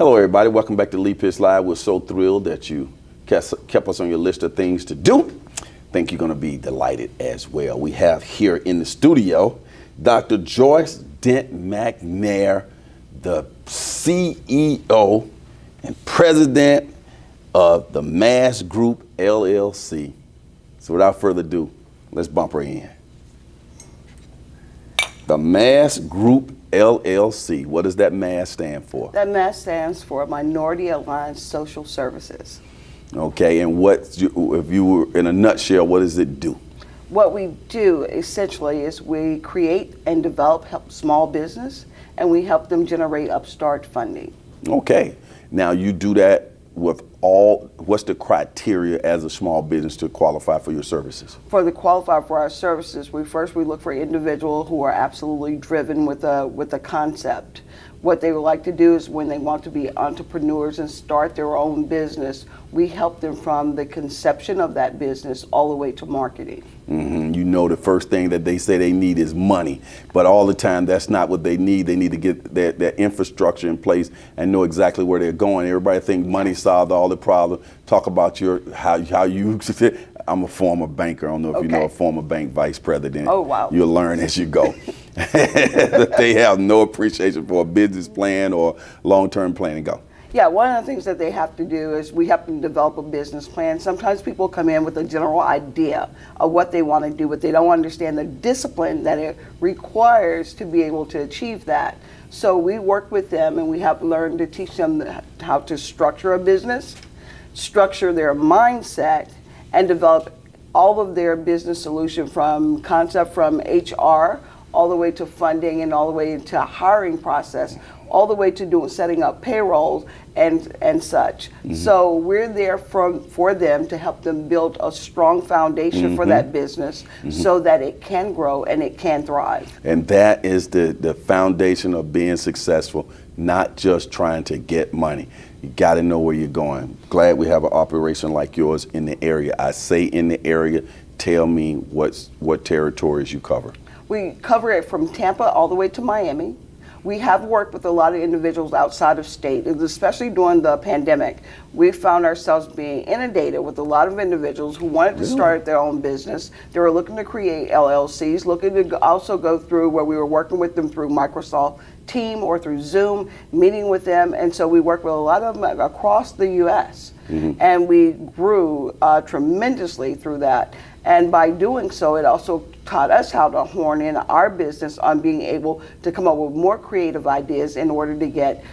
Hello, everybody. Welcome back to Lee Pitts Live. We're so thrilled that you kept us on your list of things to do. Think you're going to be delighted as well. We have here in the studio Dr. Joyce Dent McNair, the CEO and president of the Mass Group LLC. So without further ado, let's bump her in. The Mass Group LLC. What does that MAS stand for? That MAS stands for Minority Aligned Social Services. Okay, and if you were in a nutshell, what does it do? What we do essentially is we create and help small business, and we help them generate upstart funding. Okay, now you do that with what's the criteria as a small business to qualify for your services? For the qualify for our services, we look for individuals who are absolutely driven with a concept. What they would like to do is when they want to be entrepreneurs and start their own business, we help them from the conception of that business all the way to marketing. Mm-hmm. You know, the first thing that they say they need is money, but all the time that's not what they need. They need to get their infrastructure in place and know exactly where they're going. Everybody thinks money solved all the problems. Talk about how you. I'm a former banker. I don't know if you know a former bank vice president. Oh, wow. You'll learn as you go. They have no appreciation for a business plan or long-term planning. Go. Yeah, one of the things that they have to do is we have to develop a business plan. Sometimes people come in with a general idea of what they want to do, but they don't understand the discipline that it requires to be able to achieve that. So we work with them and we have learned to teach them how to structure a business, structure their mindset, and develop all of their business solution from concept from HR all the way to funding and all the way into a hiring process, all the way to setting up payrolls and such. Mm-hmm. So we're there for them to help them build a strong foundation for that business so that it can grow and it can thrive. And that is the foundation of being successful, not just trying to get money. You got to know where you're going. Glad we have an operation like yours in the area. I say in the area, tell me what territories you cover. We cover it from Tampa all the way to Miami. We have worked with a lot of individuals outside of state, especially during the pandemic. We found ourselves being inundated with a lot of individuals who wanted to start their own business. They were looking to create LLCs, looking to also go through where we were working with them through Microsoft Teams or through Zoom, meeting with them. And so we worked with a lot of them across the U.S. And we grew tremendously through that. And by doing so, it also taught us how to hone in our business on being able to come up with more creative ideas in order to get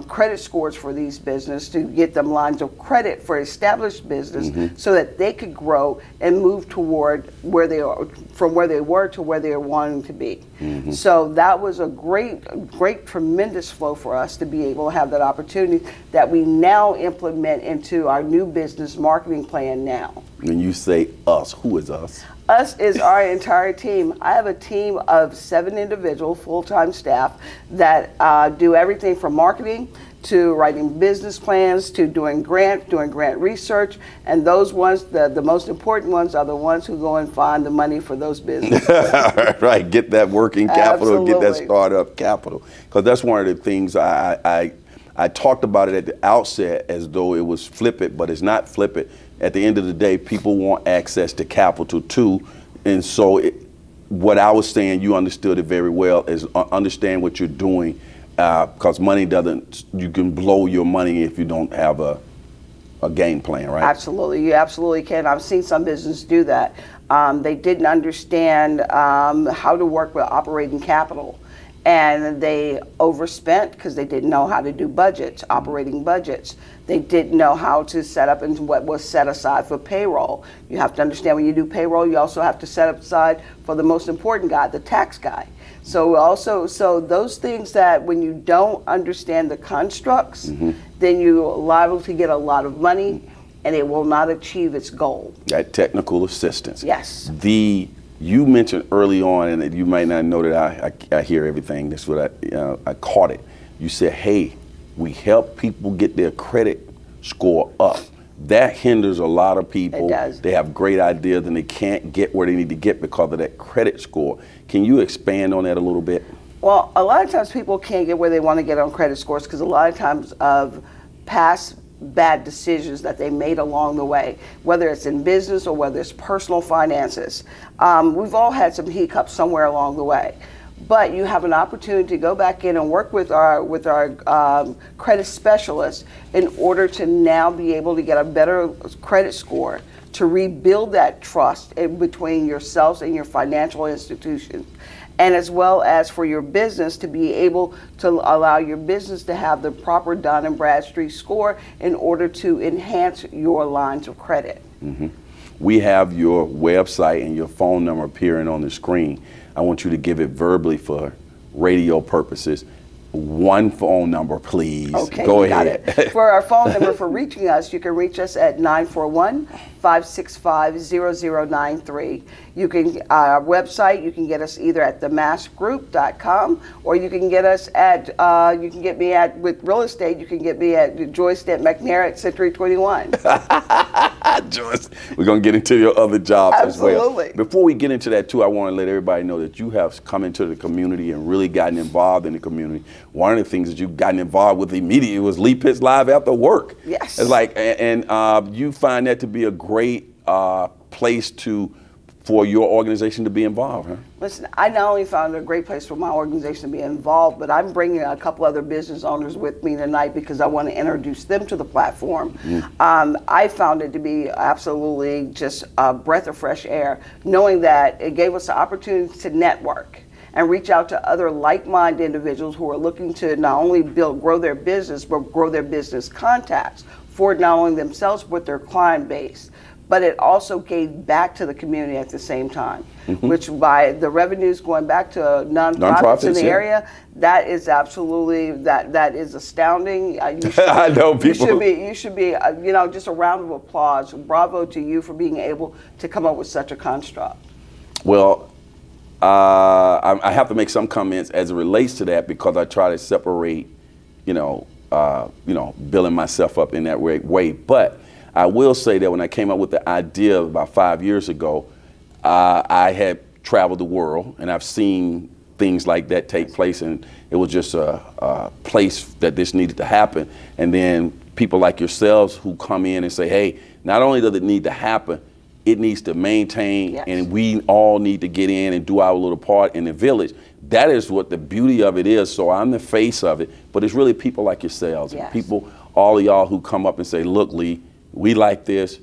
credit scores for these businesses, to get them lines of credit for established business so that they could grow and move toward where they are, from where they were to where they're wanting to be. So that was a great, tremendous flow for us to be able to have that opportunity that we now implement into our new business marketing plan now. When you say us, who is us? Us is our entire team. I have a team of 7 individual full-time staff that do everything from marketing to writing business plans to doing grant research, and those ones, the most important ones, are the ones who go and find the money for those businesses. Right, get that working capital, Absolutely. Get that startup capital, because that's one of the things I talked about it at the outset as though it was flippant, but it's not flippant. At the end of the day, people want access to capital too, and so what I was saying, you understood it very well, is understand what you're doing, because money doesn't, you can blow your money if you don't have a game plan, right? Absolutely, you absolutely can. I've seen some businesses do that. They didn't understand how to work with operating capital. And they overspent because they didn't know how to do budgets, operating budgets. They didn't know how to set up and what was set aside for payroll. You have to understand when you do payroll, you also have to set up aside for the most important guy, the tax guy. So those things that when you don't understand the constructs, then you're liable to get a lot of money and it will not achieve its goal. That technical assistance. Yes. You mentioned early on, and you might not know that I hear everything. That's what I caught it. You said, hey, we help people get their credit score up. That hinders a lot of people. It does. They have great ideas and they can't get where they need to get because of that credit score. Can you expand on that a little bit? Well, a lot of times people can't get where they want to get on credit scores because a lot of times of past bad decisions that they made along the way, whether it's in business or whether it's personal finances. We've all had some hiccups somewhere along the way. But you have an opportunity to go back in and work with our credit specialists in order to now be able to get a better credit score, to rebuild that trust in between yourselves and your financial institutions, and as well as for your business to be able to allow your business to have the proper Dun & Bradstreet score in order to enhance your lines of credit. Mm-hmm. We have your website and your phone number appearing on the screen. I want you to give it verbally for radio purposes. One phone number, please. Okay, go got ahead. it. For our phone number for reaching us, you can reach us at 941-565-0093. You can, our website, you can get us either at themassgroup.com or you can get us at, you can get me at, with real estate, you can get me at Joyce, Dent, McNair at Century 21. Joyce, we're going to get into your other jobs Absolutely. as well. Before we get into that too, I want to let everybody know that you have come into the community and really gotten involved in the community. One of the things that you've gotten involved with immediately was Lee Pitts Live After Work. Yes. It's like, and you find that to be a great place for your organization to be involved, huh? Listen, I not only found it a great place for my organization to be involved, but I'm bringing a couple other business owners with me tonight because I want to introduce them to the platform. I found it to be absolutely just a breath of fresh air, knowing that it gave us the opportunity to network and reach out to other like-minded individuals who are looking to not only grow their business, but grow their business contacts for not only themselves, but their client base. But it also gave back to the community at the same time, which by the revenues going back to nonprofits in the area, that is absolutely, that is astounding. I know people. You should be, you know, just a round of applause. Bravo to you for being able to come up with such a construct. Well, I have to make some comments as it relates to that because I try to separate, building myself up in that way. But I will say that when I came up with the idea about 5 years ago, I had traveled the world and I've seen things like that take place, and it was just a place that this needed to happen. And then people like yourselves who come in and say, hey, not only does it need to happen, it needs to maintain, and we all need to get in and do our little part in the village. That is what the beauty of it is. So I'm the face of it, but it's really people like yourselves, and people, all of y'all who come up and say, look, Lee, we like this,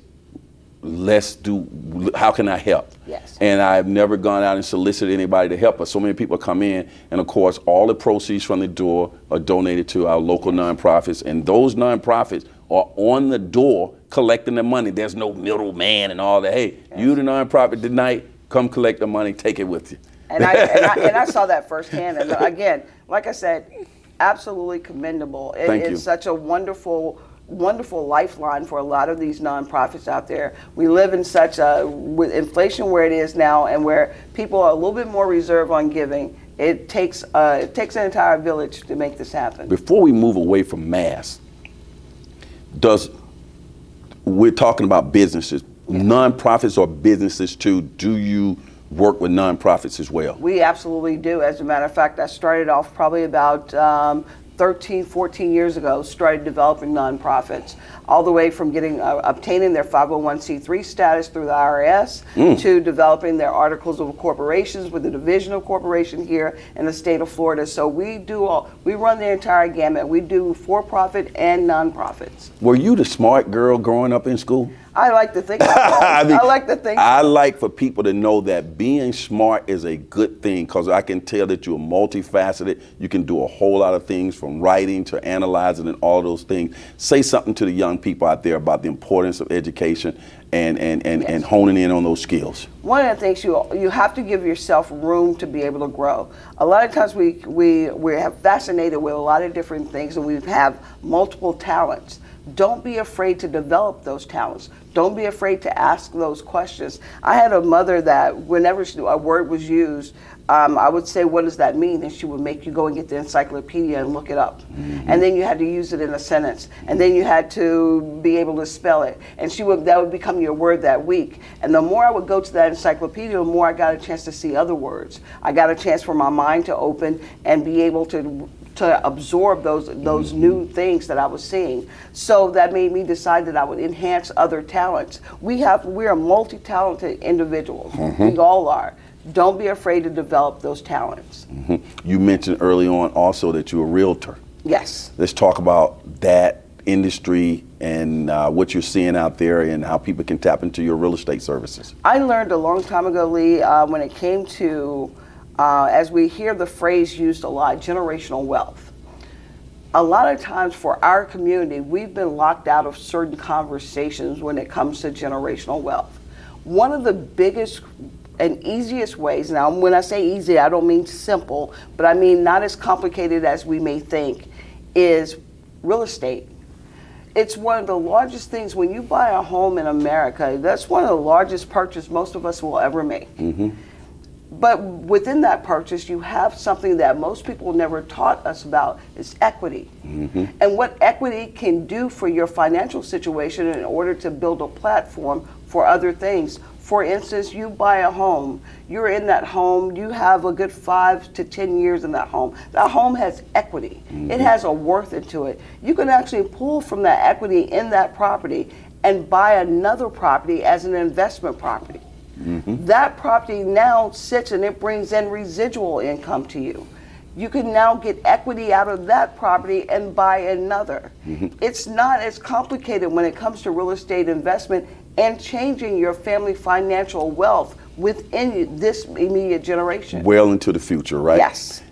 let's do, how can I help? Yes. And I've never gone out and solicited anybody to help, but so many people come in, and of course, all the proceeds from the door are donated to our local nonprofits, and those nonprofits are on the door collecting the money. There's no middleman and all that. Hey, you the nonprofit tonight, come collect the money, take it with you. And I saw that firsthand. And again, like I said, absolutely commendable. Thank you. It's such a wonderful lifeline for a lot of these nonprofits out there. We live in such with inflation where it is now, and where people are a little bit more reserved on giving. It takes an entire village to make this happen. Before we move away from mass, we're talking about businesses, nonprofits or businesses too. Do you work with nonprofits as well? We absolutely do. As a matter of fact, I started off probably about 13, 14 years ago, started developing nonprofits, all the way from obtaining their 501c3 status through the IRS to developing their articles of corporations with the Division of Corporation here in the state of Florida. So we run the entire gamut. We do for-profit and nonprofits. Were you the smart girl growing up in school? I like to think I like to think I like for people to know that being smart is a good thing, because I can tell that you're multifaceted. You can do a whole lot of things, from writing to analyzing and all those things. Say something to the young people out there about the importance of education and honing in on those skills. One of the things you have to give yourself room to be able to grow. A lot of times we have fascinated with a lot of different things, and we have multiple talents. Don't be afraid to develop those talents. Don't be afraid to ask those questions. I had a mother that whenever a word was used, I would say, what does that mean? And she would make you go and get the encyclopedia and look it up. And then you had to use it in a sentence. And then you had to be able to spell it. And that would become your word that week. And the more I would go to that encyclopedia, the more I got a chance to see other words. I got a chance for my mind to open and be able to absorb those new things that I was seeing. So that made me decide that I would enhance other talents. We are multi-talented individuals. We all are. Don't be afraid to develop those talents. You mentioned early on also that you're a realtor. Yes. Let's talk about that industry and what you're seeing out there and how people can tap into your real estate services. I learned a long time ago, Lee, when it came to, as we hear the phrase used a lot, generational wealth. A lot of times for our community, we've been locked out of certain conversations when it comes to generational wealth. One of the biggest and easiest ways, now when I say easy, I don't mean simple, but I mean not as complicated as we may think, is real estate. It's one of the largest things. When you buy a home in America, that's one of the largest purchases most of us will ever make. But within that purchase, you have something that most people never taught us about, is equity. And what equity can do for your financial situation in order to build a platform for other things. For instance, you buy a home, you're in that home, you have a good 5 to 10 years in that home. That home has equity. It has a worth into it. You can actually pull from that equity in that property and buy another property as an investment property. That property now sits and it brings in residual income to you. You can now get equity out of that property and buy another. It's not as complicated when it comes to real estate investment and changing your family financial wealth within this immediate generation. Well into the future, right? Yes.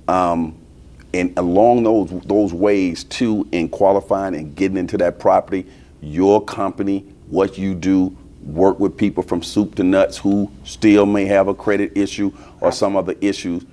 And along those ways too, in qualifying and getting into that property, your company, what you do, work with people from soup to nuts who still may have a credit issue or some other issues.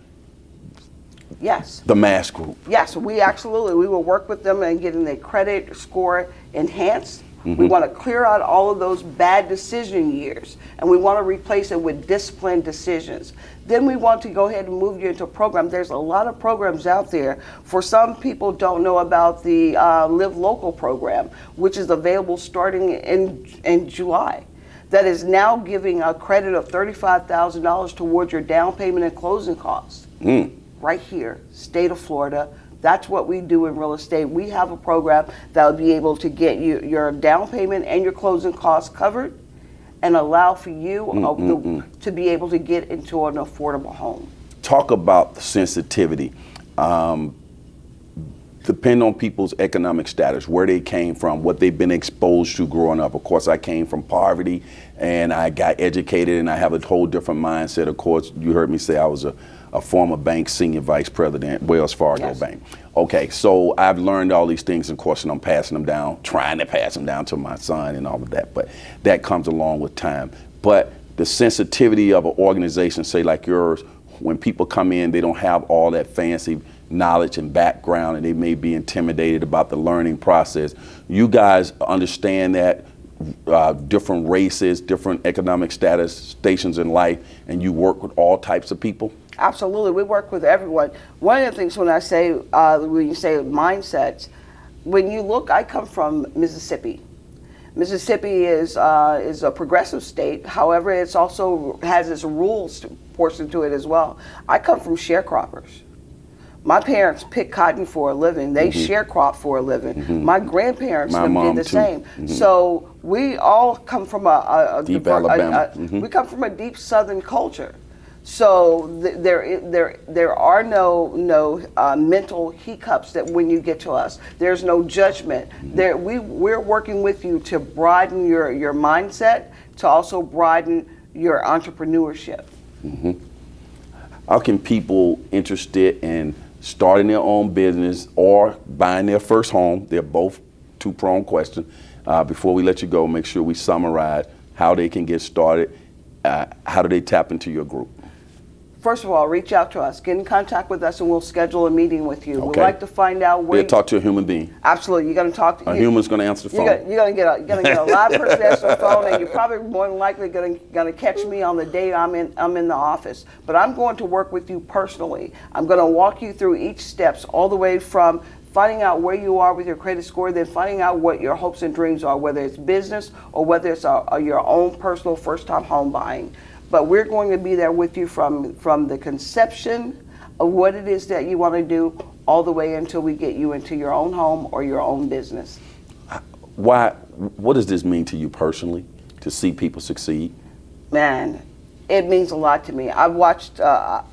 Yes. The MAS group. Yes, we will work with them and getting their credit score enhanced. We want to clear out all of those bad decision years, and we want to replace it with disciplined decisions. Then we want to go ahead and move you into a program. There's a lot of programs out there. For some people don't know about the Live Local program, which is available starting in July. That is now giving a credit of $35,000 towards your down payment and closing costs. Right here, state of Florida. That's what we do in real estate. We have a program that will be able to get you your down payment and your closing costs covered and allow for you to be able to get into an affordable home. Talk about the sensitivity. Depend on people's economic status, where they came from, what they've been exposed to growing up. Of course, I came from poverty and I got educated and I have a whole different mindset. Of course, you heard me say I was a former bank senior vice president, Wells Fargo Bank. Okay, so I've learned all these things, of course, and I'm passing them down, trying to pass them down to my son and all of that, but that comes along with time. But the sensitivity of an organization, say like yours, when people come in, they don't have all that fancy knowledge and background, and they may be intimidated about the learning process. You guys understand that different races, different economic stations in life, and you work with all types of people? Absolutely, we work with everyone. One of the things when you say mindsets, when you look, I come from Mississippi. Mississippi is a progressive state. However, it's also has its rules portion to it as well. I come from sharecroppers. My parents pick cotton for a living. They sharecrop for a living. My grandparents did the same. So we all come from a deep Alabama. We come from a deep Southern culture. So there are no mental hiccups that when you get to us. There's no judgment. We're working with you to broaden your mindset, to also broaden your entrepreneurship. How can people interested in starting their own business or buying their first home, they're both two-pronged questions, before we let you go, make sure we summarize how they can get started, how do they tap into your group? First of all, reach out to us. Get in contact with us, and we'll schedule a meeting with you. Okay. We'd like to find out where. We'll talk to a human being. Absolutely, you're going to talk to A human's going to answer the phone. You're going to get a live person to answer the phone, and you're probably more than likely going to catch me on the day I'm in the office. But I'm going to work with you personally. I'm going to walk you through each steps, all the way from finding out where you are with your credit score, then finding out what your hopes and dreams are, whether it's business or whether it's your own personal first-time home buying. But we're going to be there with you from the conception of what it is that you want to do all the way until we get you into your own home or your own business. What does this mean to you personally, to see people succeed? Man, it means a lot to me. I watched the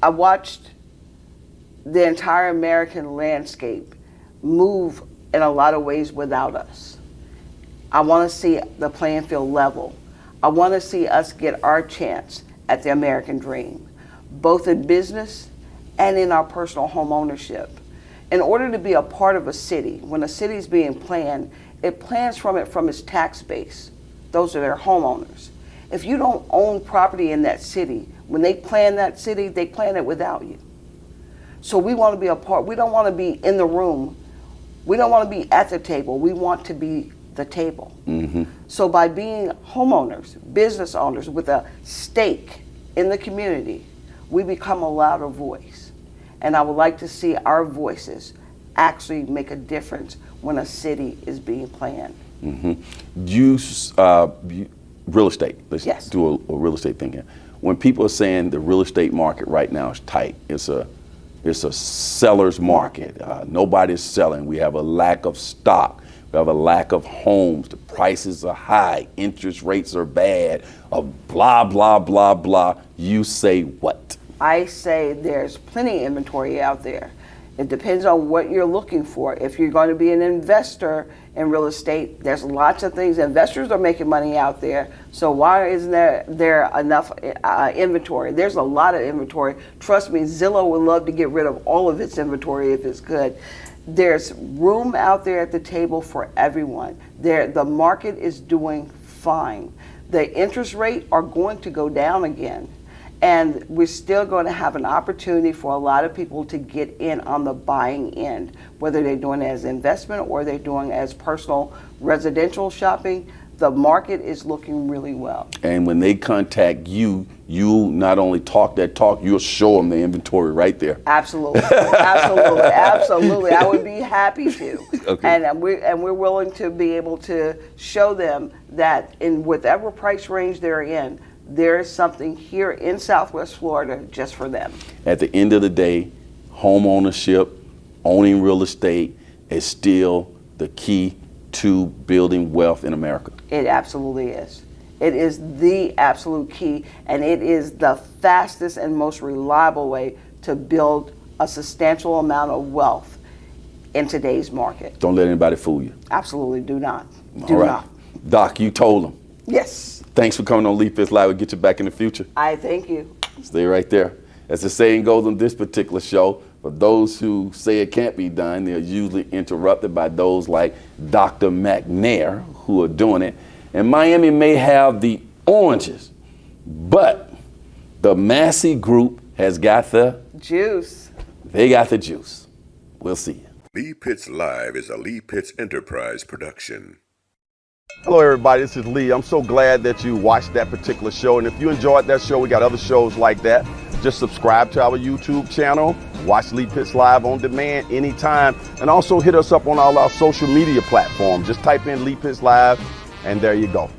entire American landscape move in a lot of ways without us. I want to see the playing field level. I want to see us get our chance at the American dream, both in business and in our personal home ownership. In order to be a part of a city, when a city is being planned, it plans from its tax base. Those are their homeowners. If you don't own property in that city, when they plan that city, they plan it without you. So we want to be a part. We don't want to be in the room. We don't want to be at the table. We want to be the table. Mm-hmm. So by being homeowners, business owners with a stake in the community, we become a louder voice. And I would like to see our voices actually make a difference when a city is being planned. Mm-hmm. Real estate. Let's do a real estate thing here. When people are saying the real estate market right now is tight, it's a seller's market. Nobody's selling. We have a lack of stock. We have a lack of homes. The prices are high. Interest rates are bad. Blah, blah, blah, blah. You say what? I say there's plenty of inventory out there. It depends on what you're looking for. If you're going to be an investor in real estate, there's lots of things. Investors are making money out there. So why isn't there enough inventory? There's a lot of inventory. Trust me, Zillow would love to get rid of all of its inventory if it's good. There's room out there at the table for everyone. The market is doing fine. The interest rate are going to go down again. And we're still going to have an opportunity for a lot of people to get in on the buying end, whether they're doing it as investment or they're doing it as personal residential shopping. The market is looking really well. And when they contact you, you not only talk that talk, you'll show them the inventory right there. Absolutely, absolutely, absolutely. I would be happy to. Okay. And we're willing to be able to show them that in whatever price range they're in, there is something here in Southwest Florida just for them. At the end of the day, home ownership, owning real estate is still the key to building wealth in America. It absolutely is. It is the absolute key, and it is the fastest and most reliable way to build a substantial amount of wealth in today's market. Don't let anybody fool you. Absolutely do not. Do not. Doc, you told them. Yes. Thanks for coming on Leap This Live. We'll get you back in the future. I thank you. Stay right there. As the saying goes on this particular show, for those who say it can't be done, they're usually interrupted by those like Dr. McNair who are doing it. And Miami may have the oranges, but the Massey Group has got the juice. They got the juice. We'll see you. Lee Pitts Live is a Lee Pitts Enterprise production. Hello everybody, this is Lee. I'm so glad that you watched that particular show, and if you enjoyed that show, we got other shows like that. Just subscribe to our YouTube channel, watch Lee Pitts Live on demand anytime, and also hit us up on all our social media platforms. Just type in Lee Pitts Live, and there you go.